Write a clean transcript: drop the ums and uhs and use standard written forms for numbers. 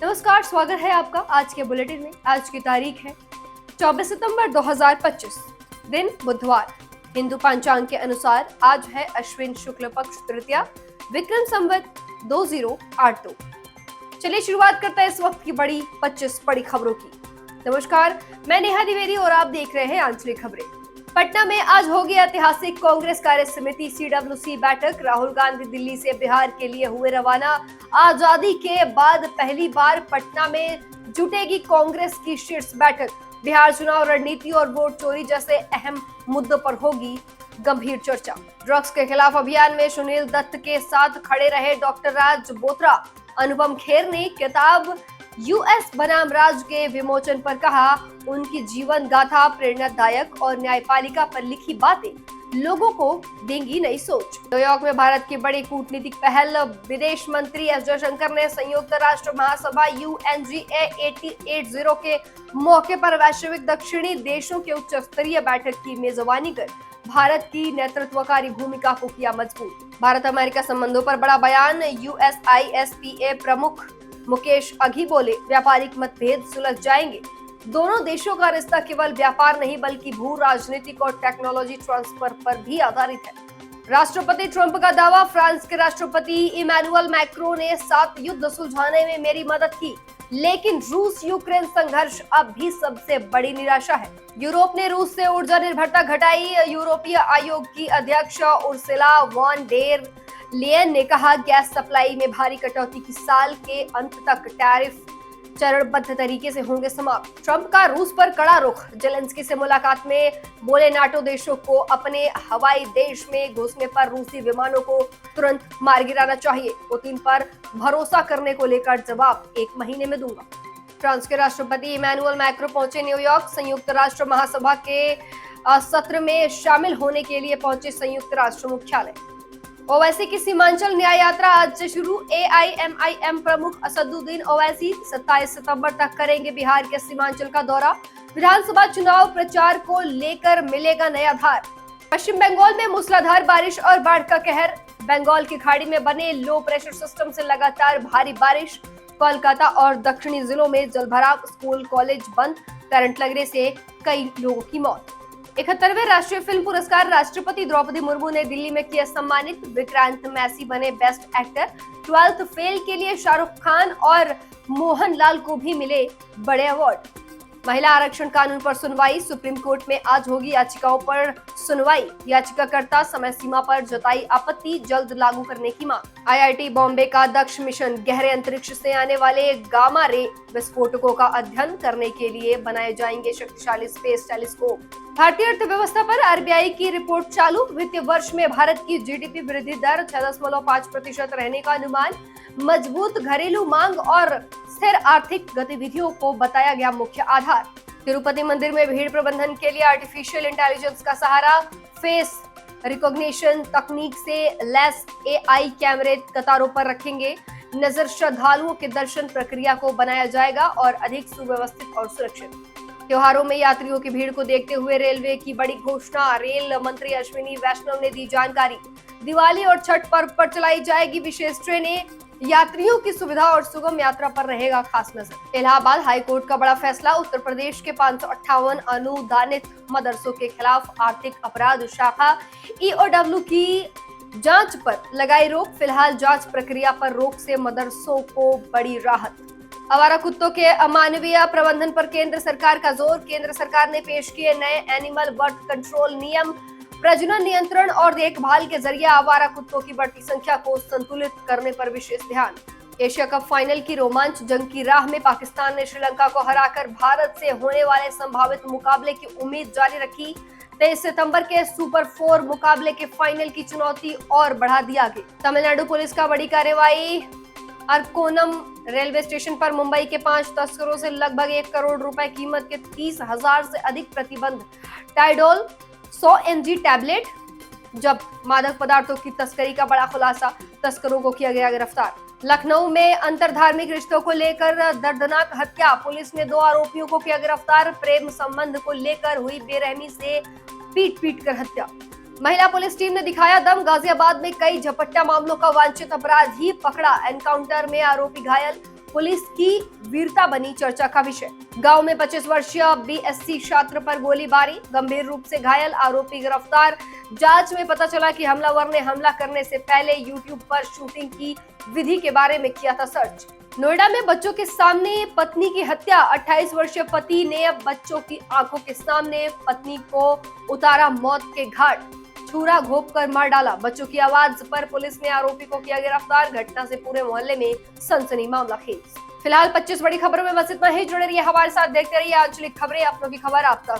नमस्कार, स्वागत है आपका आज के बुलेटिन में। आज की तारीख है 24 सितंबर 2025, दिन बुधवार। हिंदू पंचांग के अनुसार आज है अश्विन शुक्ल पक्ष तृतीया, विक्रम संवत 2082। चलिए शुरुआत करते हैं इस वक्त की 25 बड़ी खबरों की। नमस्कार, मैं नेहा द्विवेदी और आप देख रहे हैं आंचलिक खबरें। पटना में आज होगी ऐतिहासिक कांग्रेस कार्य समिति CWC बैठक। राहुल गांधी दिल्ली से बिहार के लिए हुए रवाना। आजादी के बाद पहली बार पटना में जुटेगी कांग्रेस की शीर्ष बैठक। बिहार चुनाव रणनीति और वोट चोरी जैसे अहम मुद्दों पर होगी गंभीर चर्चा। ड्रग्स के खिलाफ अभियान में सुनील दत्त के साथ खड़े रहे डॉक्टर राज बोत्रा। अनुपम खेर ने किताब US बनाम राज के विमोचन पर कहा, उनकी जीवन गाथा प्रेरणादायक और न्यायपालिका पर लिखी बातें लोगों को देंगी नई सोच। न्यूयॉर्क में भारत की बड़ी कूटनीतिक पहल। विदेश मंत्री एस जयशंकर ने संयुक्त राष्ट्र महासभा UNGA 80 के मौके पर वैश्विक दक्षिणी देशों के उच्च स्तरीय बैठक की मेजबानी कर भारत की नेतृत्वकारी भूमिका को किया मजबूत। भारत अमेरिका संबंधों पर बड़ा बयान। USISPA प्रमुख मुकेश अघी बोले, व्यापारिक मतभेद सुलझ जाएंगे। दोनों देशों का रिश्ता केवल व्यापार नहीं बल्कि भू राजनीतिक और टेक्नोलॉजी ट्रांसफर पर भी आधारित है। राष्ट्रपति ट्रंप का दावा। फ्रांस के राष्ट्रपति इमैनुअल मैक्रो ने 7 युद्ध सुलझाने में मेरी मदद की, लेकिन रूस यूक्रेन संघर्ष अब भी सबसे बड़ी निराशा है। यूरोप ने रूस से ऊर्जा निर्भरता घटाई। यूरोपीय आयोग की अध्यक्ष उर्सुला वॉन डेर लेयन ने कहा, गैस सप्लाई में भारी कटौती की साल के अंत तक टैरिफ चरणबद्ध तरीके से होंगे समाप्त। ट्रंप का रूस पर कड़ा रुख। जेलेंस्की से मुलाकात में बोले, नाटो देशों को अपने हवाई देश में घुसने पर रूसी विमानों को तुरंत मार गिराना चाहिए। पुतिन पर भरोसा करने को लेकर जवाब 1 महीने में दूंगा। फ्रांस के राष्ट्रपति इमैनुअल मैक्रो पहुंचे न्यूयॉर्क। संयुक्त राष्ट्र महासभा के सत्र में शामिल होने के लिए पहुंचे संयुक्त राष्ट्र मुख्यालय। ओवैसी की सीमांचल न्याय यात्रा आज से शुरू। AIMIM प्रमुख असदुद्दीन ओवैसी 27 सितंबर तक करेंगे बिहार के सीमांचल का दौरा। विधानसभा चुनाव प्रचार को लेकर मिलेगा नया धार। पश्चिम बंगाल में मूसलाधार बारिश और बाढ़ का कहर। बंगाल की खाड़ी में बने लो प्रेशर सिस्टम से लगातार भारी बारिश। कोलकाता और दक्षिणी जिलों में जलभराव, स्कूल कॉलेज बंद, करंट लगने से कई लोगों की मौत। 71वें राष्ट्रीय फिल्म पुरस्कार राष्ट्रपति द्रौपदी मुर्मू ने दिल्ली में किया सम्मानित। विक्रांत मैसी बने बेस्ट एक्टर। 12th फेल के लिए शाहरुख खान और मोहनलाल को भी मिले बड़े अवार्ड। महिला आरक्षण कानून पर सुनवाई। सुप्रीम कोर्ट में आज होगी याचिकाओं पर सुनवाई। याचिकाकर्ता समय सीमा पर जताई आपत्ति, जल्द लागू करने की मांग। IIT बॉम्बे का दक्ष मिशन। गहरे अंतरिक्ष से आने वाले गामा रे विस्फोटकों का अध्ययन करने के लिए बनाए जाएंगे शक्तिशाली स्पेस टेलीस्कोप। भारतीय अर्थव्यवस्था पर RBI की रिपोर्ट चालू। वित्तीय वर्ष में भारत की GDP वृद्धि दर 6.5% रहने का अनुमान। मजबूत घरेलू मांग और स्थिर आर्थिक गतिविधियों को बताया गया मुख्य आधार। तिरुपति मंदिर में भीड़ प्रबंधन के लिए आर्टिफिशियल इंटेलिजेंस का सहारा। फेस रिकॉग्निशन तकनीक से लैस AI कैमरे कतारों पर रखेंगे नजर। श्रद्धालुओं के दर्शन प्रक्रिया को बनाया जाएगा और अधिक सुव्यवस्थित और सुरक्षित। त्योहारों में यात्रियों की भीड़ को देखते हुए रेलवे की बड़ी घोषणा। रेल मंत्री अश्विनी वैष्णव ने दी जानकारी। दिवाली और छठ पर्व पर चलाई जाएगी विशेष ट्रेनें। यात्रियों की सुविधा और सुगम यात्रा पर रहेगा खास नजर। इलाहाबाद हाईकोर्ट का बड़ा फैसला। उत्तर प्रदेश के 558 अनुदानित मदरसों के खिलाफ आर्थिक अपराध शाखा EOW की जांच पर लगाई रोक। फिलहाल जांच प्रक्रिया पर रोक से मदरसों को बड़ी राहत। आवारा कुत्तों के अमानवीय प्रबंधन पर केंद्र सरकार का जोर। केंद्र सरकार ने पेश किए नए एनिमल बर्थ कंट्रोल नियम। प्रजनन नियंत्रण और देखभाल के जरिए आवारा कुत्तों की बढ़ती संख्या को संतुलित करने पर विशेष ध्यान। एशिया कप फाइनल की रोमांच जंग की राह में पाकिस्तान ने श्रीलंका को हराकर भारत से होने वाले संभावित मुकाबले की उम्मीद जारी रखी। 23 सितंबर के सुपर 4 मुकाबले के फाइनल की चुनौती और बढ़ा दी आगे। तमिलनाडु पुलिस का बड़ी कार्रवाई। अरकोनम रेलवे स्टेशन पर मुंबई के 5 तस्करों से लगभग 1 करोड़ रुपए कीमत के 30,000 से अधिक प्रतिबंध टाइडोल 100 mg टैबलेट जब मादक पदार्थों की तस्करी का बड़ा खुलासा। तस्करों को किया गया गिरफ्तार। लखनऊ में अंतरधार्मिक रिश्तों को लेकर दर्दनाक हत्या। पुलिस ने 2 आरोपियों को किया गिरफ्तार। प्रेम संबंध को लेकर हुई बेरहमी से पीट कर हत्या। महिला पुलिस टीम ने दिखाया दम। गाजियाबाद में कई झपट्टा मामलों का वांछित अपराधी पकड़ा। एनकाउंटर में आरोपी घायल। पुलिस की वीरता बनी चर्चा का विषय। गांव में 25 वर्षीय बीएससी छात्र पर गोलीबारी, गंभीर रूप से घायल, आरोपी गिरफ्तार। जांच में पता चला कि हमलावर ने हमला करने से पहले यूट्यूब पर शूटिंग की विधि के बारे में किया था सर्च। नोएडा में बच्चों के सामने पत्नी की हत्या, 28 वर्षीय पति ने बच्चों की आंखों के सामने पत्नी को उतारा मौत के घाट, छुरा घोंप कर मार डाला। बच्चों की आवाज पर पुलिस ने आरोपी को किया गिरफ्तार। घटना से पूरे मोहल्ले में सनसनी मामला खेज। फिलहाल 25 बड़ी खबरों में बस इतना ही। जुड़े रहिए हमारे साथ, देखते रहिए आंचलिक खबरें, अपनों की खबर आप तक